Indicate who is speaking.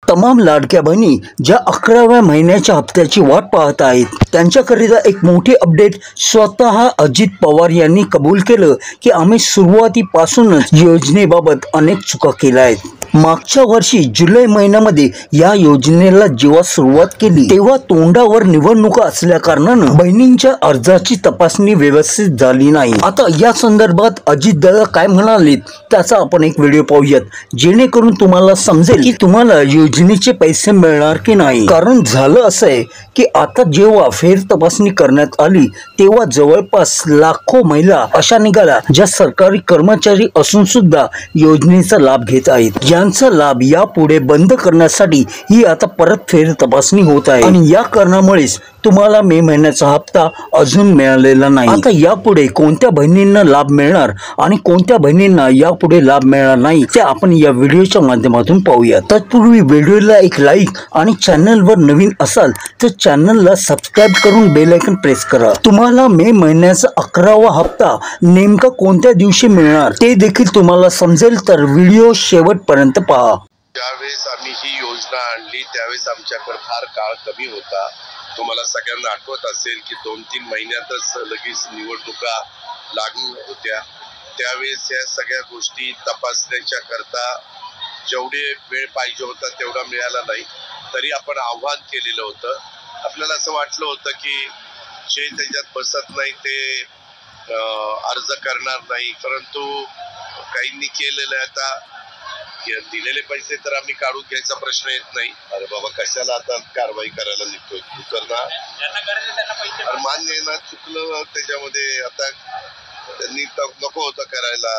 Speaker 1: तमाम लाडक्या बहिणी ज्या 11व्या महिन्याच्या हप्त्याची वाट पाहत आहेत त्यांच्याकरिता एक मोठी अपडेट स्वतः अजित पवार यांनी कबूल केलं की आम्ही सुरुवातीपासूनच योजनेबाबत अनेक चुका केल्या आहेत। मागच्या वर्षी जुलै महिन्यामध्ये या योजनेला जेव्हा सुरुवात केली तेव्हा तोंडावर निवडणुका असल्या कारणानं बहिणींच्या अर्जाची तपासणी व्यवस्थित झाली नाही। आता या संदर्भात अजित दादा काय म्हणाले त्याचा आपण एक व्हिडिओ पाहूयात जेणेकरून तुम्हाला समजेल की तुम्हाला योजनेचे पैसे मिळणार की नाही। कारण झालं असं आहे की आता जेव्हा फेर तपासणी करण्यात आली तेव्हा जवळपास लाखो महिला अशा निघाल्या ज्या सरकारी कर्मचारी असून सुद्धा योजनेचा लाभ घेत आहेत। यांचा लाभ यापुढे बंद करण्यासाठी ही आता परत फेर तपासणी होत आहे आणि या कारणामुळेच तुम्हाला मे महिन्याचा हप्ता अजून मिळालेला नाही। आता यापुढे कोणत्या बहिणींना लाभ मिळणार आणि कोणत्या बहिणींना यापुढे लाभ मिळणार नाही ते आपण या व्हिडिओच्या माध्यमातून पाहूया। तत्पूर्वी व्हिडिओला एक लाईक आणि चॅनलवर नवीन असाल तर चॅनलला सबस्क्राइब करून बेल आयकॉन प्रेस करा। तुम्हाला मे महिन्याचा 11वा हप्ता नेमका कोणत्या दिवशी मिळणार ते देखील तुम्हाला समजेल तर व्हिडिओ शेवटपर्यंत पहा।
Speaker 2: ज्यावेळेस आम्ही ही योजना आणली त्यावेळेस आमच्याकडे फार काळ कमी होता। तुम्हाला सगळ्यांना आठवत असेल की 2-3 महिन्यातच लगेच निवडणुका लागू होत्या। त्यावेळेस या सगळ्या गोष्टी तपासण्याच्या करता जेवढे वेळ पाहिजे होता तेवढा मिळाला नाही, तरी आपण आव्हान केलेलं होतं। आपल्याला असं वाटलं होतं की जे त्याच्यात बसत नाही ते अर्ज करणार नाही, परंतु काहींनी केलेलं आहे। आता दिलेले पैसे तर आम्ही काढून घ्यायचा प्रश्न येत नाही। अरे बाबा कशाला आता कारवाई करायला निघतोय करणार, मान्य आहे ना, चुकलं त्याच्यामध्ये, आता त्यांनी नको होतं करायला।